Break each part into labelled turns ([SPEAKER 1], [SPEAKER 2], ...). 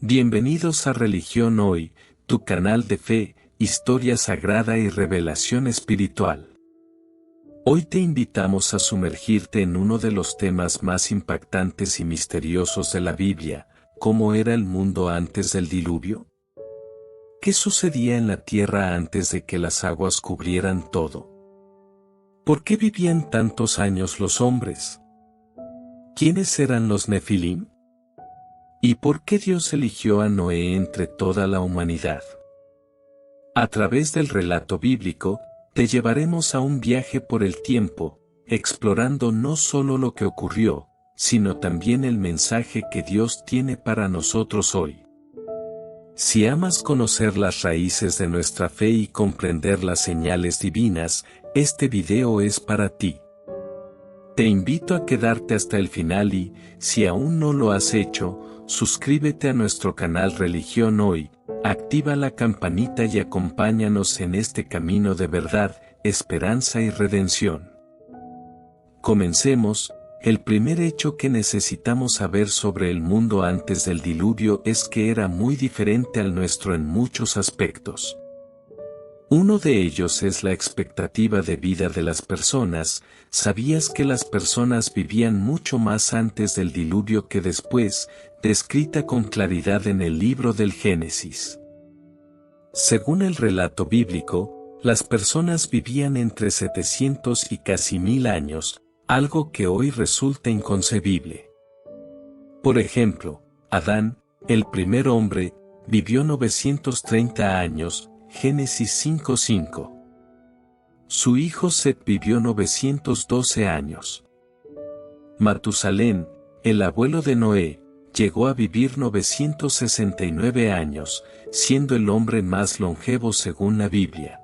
[SPEAKER 1] Bienvenidos a Religión Hoy, tu canal de fe, historia sagrada y revelación espiritual. Hoy te invitamos a sumergirte en uno de los temas más impactantes y misteriosos de la Biblia: ¿cómo era el mundo antes del diluvio? ¿Qué sucedía en la tierra antes de que las aguas cubrieran todo? ¿Por qué vivían tantos años los hombres? ¿Quiénes eran los Nefilim? ¿Y por qué Dios eligió a Noé entre toda la humanidad? A través del relato bíblico, te llevaremos a un viaje por el tiempo, explorando no solo lo que ocurrió, sino también el mensaje que Dios tiene para nosotros hoy. Si amas conocer las raíces de nuestra fe y comprender las señales divinas, este video es para ti. Te invito a quedarte hasta el final y, si aún no lo has hecho, suscríbete a nuestro canal Religión Hoy, activa la campanita y acompáñanos en este camino de verdad, esperanza y redención. Comencemos. El primer hecho que necesitamos saber sobre el mundo antes del diluvio es que era muy diferente al nuestro en muchos aspectos. Uno de ellos es la expectativa de vida de las personas. ¿Sabías que las personas vivían mucho más antes del diluvio que después, descrita con claridad en el libro del Génesis? Según el relato bíblico, las personas vivían entre 700 y casi 1000 años, algo que hoy resulta inconcebible. Por ejemplo, Adán, el primer hombre, vivió 930 años, Génesis 5:5. Su hijo Set vivió 912 años. Matusalén, el abuelo de Noé, llegó a vivir 969 años, siendo el hombre más longevo según la Biblia.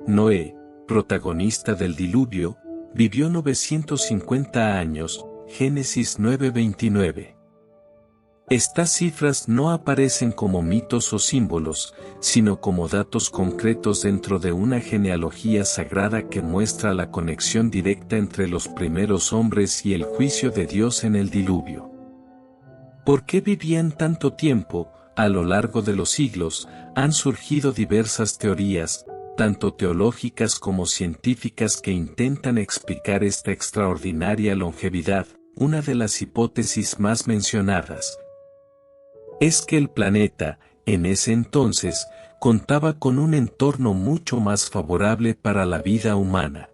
[SPEAKER 1] Noé, protagonista del diluvio, vivió 950 años, Génesis 9:29. Estas cifras no aparecen como mitos o símbolos, sino como datos concretos dentro de una genealogía sagrada que muestra la conexión directa entre los primeros hombres y el juicio de Dios en el diluvio. ¿Por qué vivían tanto tiempo? A lo largo de los siglos, han surgido diversas teorías, tanto teológicas como científicas, que intentan explicar esta extraordinaria longevidad. Una de las hipótesis más mencionadas es que el planeta, en ese entonces, contaba con un entorno mucho más favorable para la vida humana.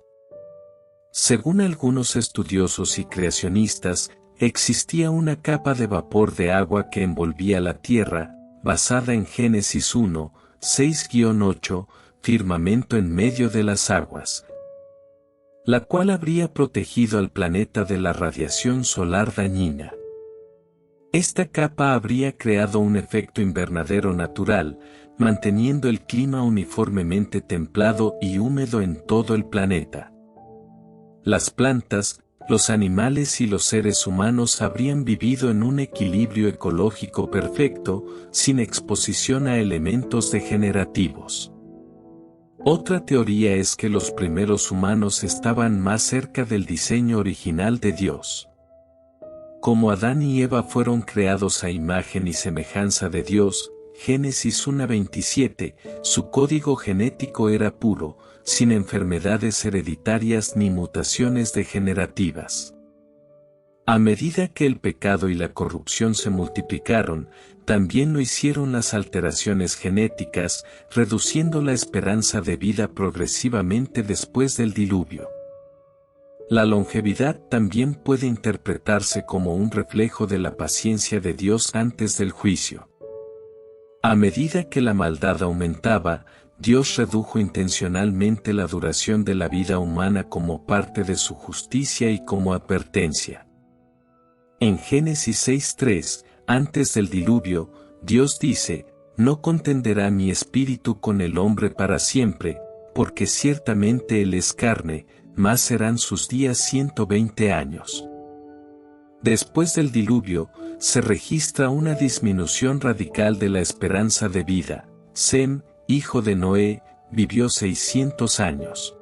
[SPEAKER 1] Según algunos estudiosos y creacionistas, existía una capa de vapor de agua que envolvía la Tierra, basada en Génesis 1, 6-8, firmamento en medio de las aguas, la cual habría protegido al planeta de la radiación solar dañina. Esta capa habría creado un efecto invernadero natural, manteniendo el clima uniformemente templado y húmedo en todo el planeta. Las plantas, los animales y los seres humanos habrían vivido en un equilibrio ecológico perfecto, sin exposición a elementos degenerativos. Otra teoría es que los primeros humanos estaban más cerca del diseño original de Dios. Como Adán y Eva fueron creados a imagen y semejanza de Dios, Génesis 1:27, su código genético era puro, sin enfermedades hereditarias ni mutaciones degenerativas. A medida que el pecado y la corrupción se multiplicaron, también lo hicieron las alteraciones genéticas, reduciendo la esperanza de vida progresivamente después del diluvio. La longevidad también puede interpretarse como un reflejo de la paciencia de Dios antes del juicio. A medida que la maldad aumentaba, Dios redujo intencionalmente la duración de la vida humana como parte de su justicia y como advertencia. En Génesis 6:3, antes del diluvio, Dios dice: «No contenderá mi espíritu con el hombre para siempre, porque ciertamente él es carne, más serán sus días 120 años». Después del diluvio, se registra una disminución radical de la esperanza de vida. Sem, hijo de Noé, vivió 600 años.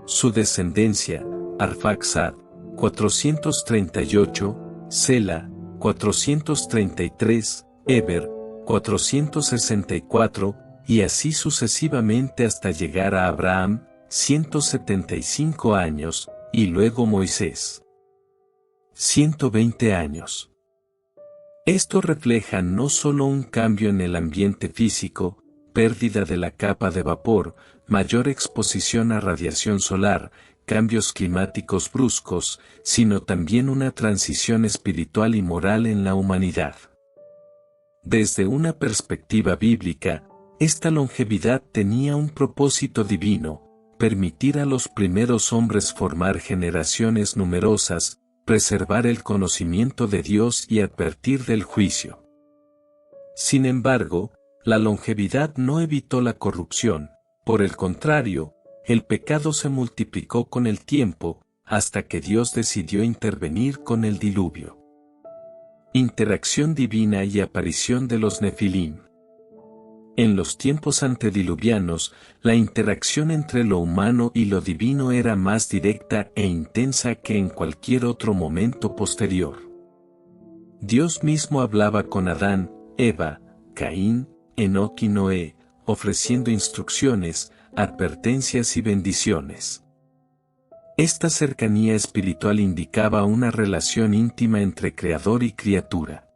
[SPEAKER 1] Su descendencia, Arfaxad, 438, Sela, 433, Eber, 464, y así sucesivamente hasta llegar a Abraham, 175 años, y luego Moisés, 120 años. Esto refleja no solo un cambio en el ambiente físico, pérdida de la capa de vapor, mayor exposición a radiación solar, cambios climáticos bruscos, sino también una transición espiritual y moral en la humanidad. Desde una perspectiva bíblica, esta longevidad tenía un propósito divino: permitir a los primeros hombres formar generaciones numerosas, preservar el conocimiento de Dios y advertir del juicio. Sin embargo, la longevidad no evitó la corrupción, por el contrario, el pecado se multiplicó con el tiempo, hasta que Dios decidió intervenir con el diluvio. Interacción divina y aparición de los Nefilim. En los tiempos antediluvianos, la interacción entre lo humano y lo divino era más directa e intensa que en cualquier otro momento posterior. Dios mismo hablaba con Adán, Eva, Caín, Enoc y Noé, ofreciendo instrucciones, advertencias y bendiciones. Esta cercanía espiritual indicaba una relación íntima entre creador y criatura.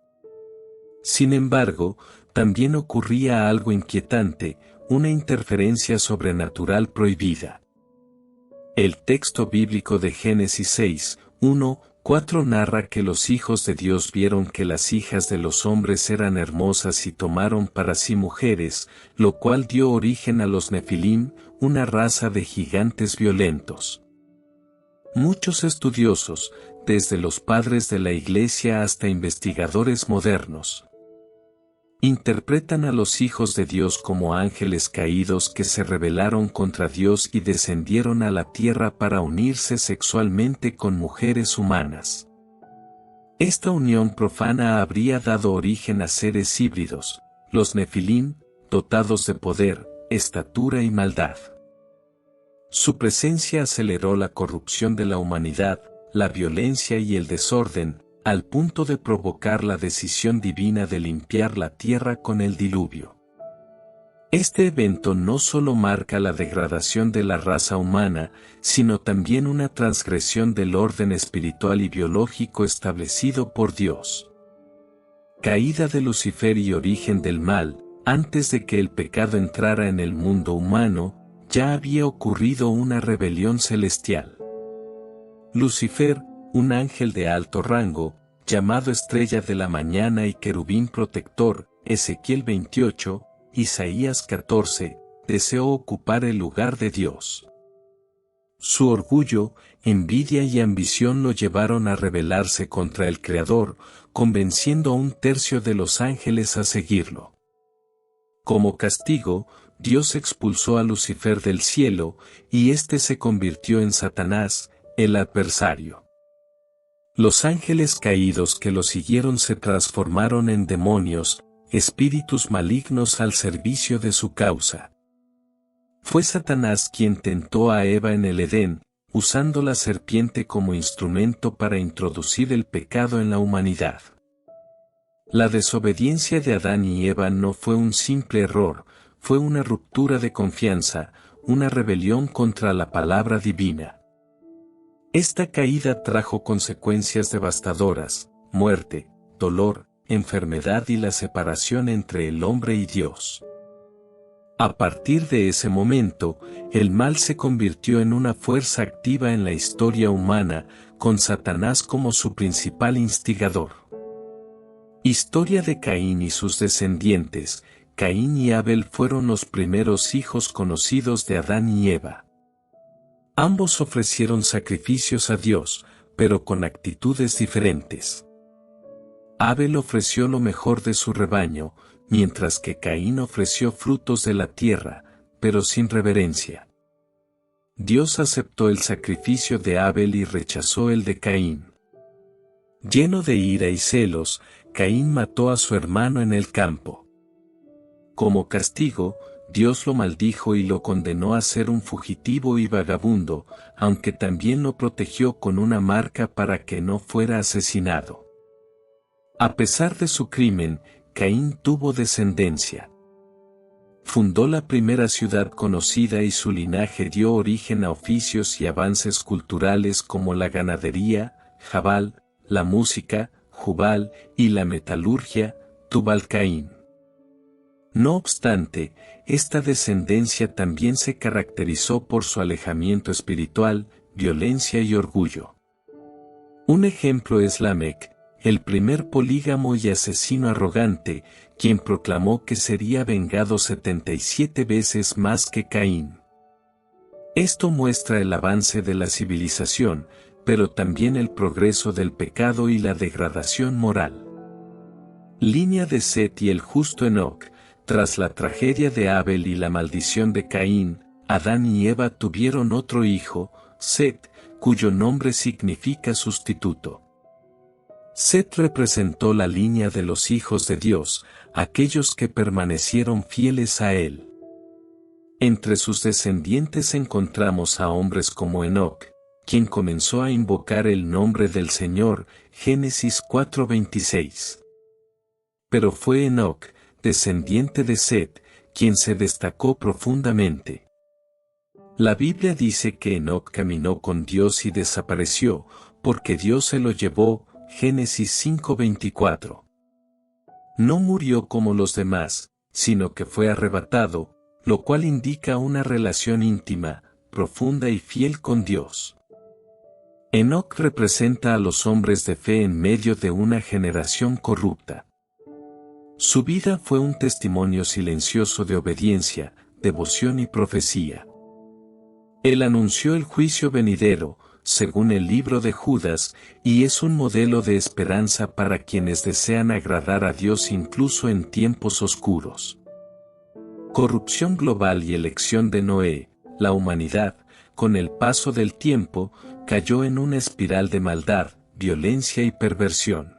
[SPEAKER 1] Sin embargo, también ocurría algo inquietante, una interferencia sobrenatural prohibida. El texto bíblico de Génesis 6, 1, 4 narra que los hijos de Dios vieron que las hijas de los hombres eran hermosas y tomaron para sí mujeres, lo cual dio origen a los Nefilim, una raza de gigantes violentos. Muchos estudiosos, desde los padres de la Iglesia hasta investigadores modernos, interpretan a los hijos de Dios como ángeles caídos que se rebelaron contra Dios y descendieron a la tierra para unirse sexualmente con mujeres humanas. Esta unión profana habría dado origen a seres híbridos, los Nefilim, dotados de poder, estatura y maldad. Su presencia aceleró la corrupción de la humanidad, la violencia y el desorden, al punto de provocar la decisión divina de limpiar la tierra con el diluvio. Este evento no solo marca la degradación de la raza humana, sino también una transgresión del orden espiritual y biológico establecido por Dios. Caída de Lucifer y origen del mal. Antes de que el pecado entrara en el mundo humano, ya había ocurrido una rebelión celestial. Lucifer, un ángel de alto rango, llamado estrella de la mañana y querubín protector, Ezequiel 28, Isaías 14, deseó ocupar el lugar de Dios. Su orgullo, envidia y ambición lo llevaron a rebelarse contra el Creador, convenciendo a un tercio de los ángeles a seguirlo. Como castigo, Dios expulsó a Lucifer del cielo, y éste se convirtió en Satanás, el adversario. Los ángeles caídos que lo siguieron se transformaron en demonios, espíritus malignos al servicio de su causa. Fue Satanás quien tentó a Eva en el Edén, usando la serpiente como instrumento para introducir el pecado en la humanidad. La desobediencia de Adán y Eva no fue un simple error, fue una ruptura de confianza, una rebelión contra la palabra divina. Esta caída trajo consecuencias devastadoras: muerte, dolor, enfermedad y la separación entre el hombre y Dios. A partir de ese momento, el mal se convirtió en una fuerza activa en la historia humana, con Satanás como su principal instigador. Historia de Caín y sus descendientes. Caín y Abel fueron los primeros hijos conocidos de Adán y Eva. Ambos ofrecieron sacrificios a Dios, pero con actitudes diferentes. Abel ofreció lo mejor de su rebaño, mientras que Caín ofreció frutos de la tierra, pero sin reverencia. Dios aceptó el sacrificio de Abel y rechazó el de Caín. Lleno de ira y celos, Caín mató a su hermano en el campo. Como castigo, Dios lo maldijo y lo condenó a ser un fugitivo y vagabundo, aunque también lo protegió con una marca para que no fuera asesinado. A pesar de su crimen, Caín tuvo descendencia. Fundó la primera ciudad conocida y su linaje dio origen a oficios y avances culturales como la ganadería, Jabal, la música, Jubal, y la metalurgia, Tubal-Caín. No obstante, esta descendencia también se caracterizó por su alejamiento espiritual, violencia y orgullo. Un ejemplo es Lamec, el primer polígamo y asesino arrogante, quien proclamó que sería vengado 77 veces más que Caín. Esto muestra el avance de la civilización, pero también el progreso del pecado y la degradación moral. Línea de Set y el justo Enoc. Tras la tragedia de Abel y la maldición de Caín, Adán y Eva tuvieron otro hijo, Set, cuyo nombre significa sustituto. Set representó la línea de los hijos de Dios, aquellos que permanecieron fieles a Él. Entre sus descendientes encontramos a hombres como Enoc, quien comenzó a invocar el nombre del Señor, Génesis 4:26. Pero fue Enoc, descendiente de Set, quien se destacó profundamente. La Biblia dice que Enoc caminó con Dios y desapareció, porque Dios se lo llevó, Génesis 5:24. No murió como los demás, sino que fue arrebatado, lo cual indica una relación íntima, profunda y fiel con Dios. Enoc representa a los hombres de fe en medio de una generación corrupta. Su vida fue un testimonio silencioso de obediencia, devoción y profecía. Él anunció el juicio venidero, según el libro de Judas, y es un modelo de esperanza para quienes desean agradar a Dios incluso en tiempos oscuros. Corrupción global y elección de Noé, la humanidad, con el paso del tiempo, cayó en una espiral de maldad, violencia y perversión.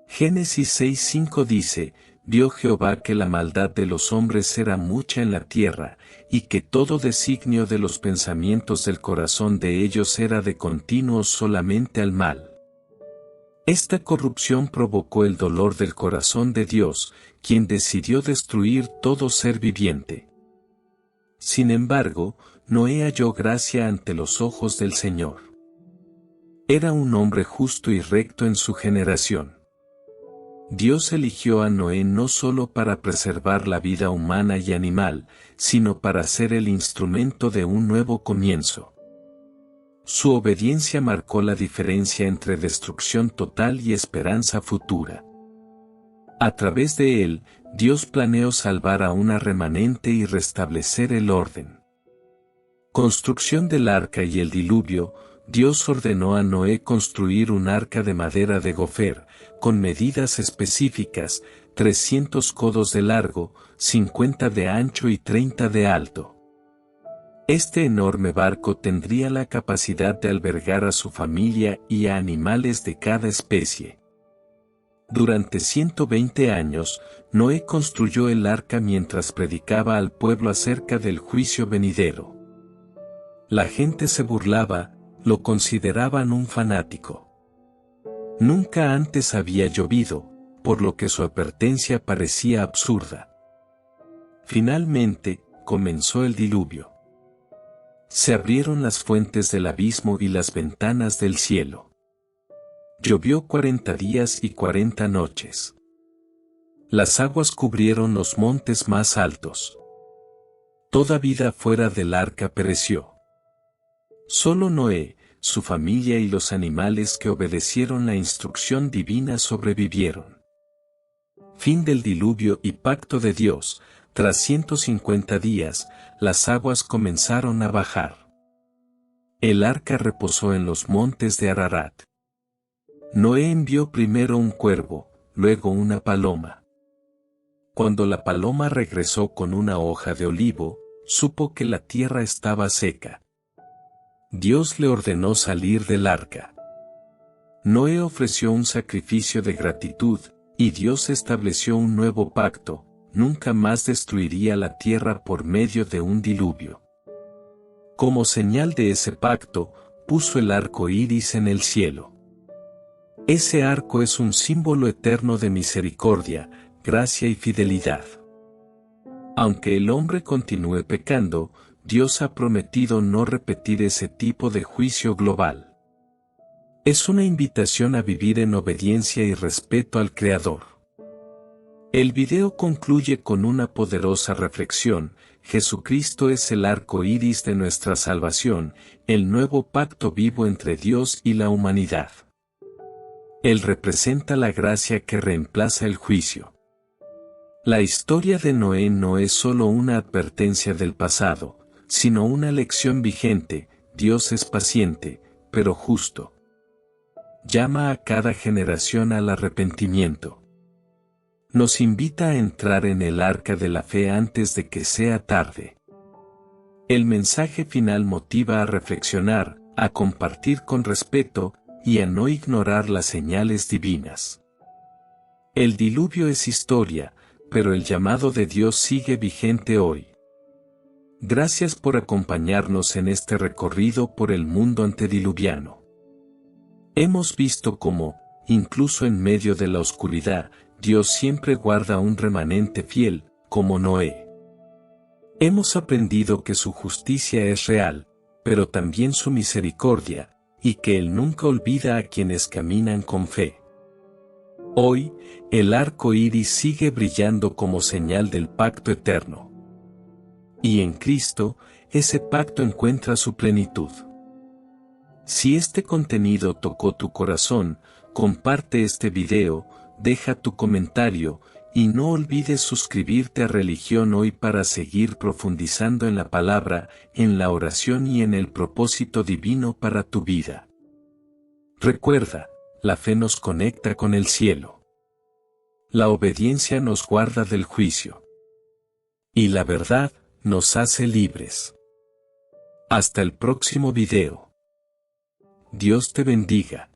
[SPEAKER 1] Génesis 6:5 dice, vio Jehová que la maldad de los hombres era mucha en la tierra, y que todo designio de los pensamientos del corazón de ellos era de continuo solamente al mal. Esta corrupción provocó el dolor del corazón de Dios, quien decidió destruir todo ser viviente. Sin embargo, Noé halló gracia ante los ojos del Señor. Era un hombre justo y recto en su generación. Dios eligió a Noé no solo para preservar la vida humana y animal, sino para ser el instrumento de un nuevo comienzo. Su obediencia marcó la diferencia entre destrucción total y esperanza futura. A través de él, Dios planeó salvar a una remanente y restablecer el orden. Construcción del arca y el diluvio. Dios ordenó a Noé construir un arca de madera de gofer, con medidas específicas, 300 codos de largo, 50 de ancho y 30 de alto. Este enorme barco tendría la capacidad de albergar a su familia y a animales de cada especie. Durante 120 años, Noé construyó el arca mientras predicaba al pueblo acerca del juicio venidero. La gente se burlaba, lo consideraban un fanático. Nunca antes había llovido, por lo que su advertencia parecía absurda. Finalmente, comenzó el diluvio. Se abrieron las fuentes del abismo y las ventanas del cielo. Llovió 40 días y 40 noches. Las aguas cubrieron los montes más altos. Toda vida fuera del arca pereció. Solo Noé, su familia y los animales que obedecieron la instrucción divina sobrevivieron. Fin del diluvio y pacto de Dios. Tras 150 días, las aguas comenzaron a bajar. El arca reposó en los montes de Ararat. Noé envió primero un cuervo, luego una paloma. Cuando la paloma regresó con una hoja de olivo, supo que la tierra estaba seca. Dios le ordenó salir del arca. Noé ofreció un sacrificio de gratitud, y Dios estableció un nuevo pacto: nunca más destruiría la tierra por medio de un diluvio. Como señal de ese pacto, puso el arco iris en el cielo. Ese arco es un símbolo eterno de misericordia, gracia y fidelidad. Aunque el hombre continúe pecando, Dios ha prometido no repetir ese tipo de juicio global. Es una invitación a vivir en obediencia y respeto al Creador. El video concluye con una poderosa reflexión: Jesucristo es el arco iris de nuestra salvación, el nuevo pacto vivo entre Dios y la humanidad. Él representa la gracia que reemplaza el juicio. La historia de Noé no es solo una advertencia del pasado, sino una lección vigente. Dios es paciente, pero justo. Llama a cada generación al arrepentimiento. Nos invita a entrar en el arca de la fe antes de que sea tarde. El mensaje final motiva a reflexionar, a compartir con respeto, y a no ignorar las señales divinas. El diluvio es historia, pero el llamado de Dios sigue vigente hoy. Gracias por acompañarnos en este recorrido por el mundo antediluviano. Hemos visto cómo, incluso en medio de la oscuridad, Dios siempre guarda un remanente fiel, como Noé. Hemos aprendido que su justicia es real, pero también su misericordia, y que Él nunca olvida a quienes caminan con fe. Hoy, el arco iris sigue brillando como señal del pacto eterno. Y en Cristo, ese pacto encuentra su plenitud. Si este contenido tocó tu corazón, comparte este video, deja tu comentario, y no olvides suscribirte a Religión Hoy para seguir profundizando en la palabra, en la oración y en el propósito divino para tu vida. Recuerda, la fe nos conecta con el cielo. La obediencia nos guarda del juicio. Y la verdad nos hace libres. Hasta el próximo video. Dios te bendiga.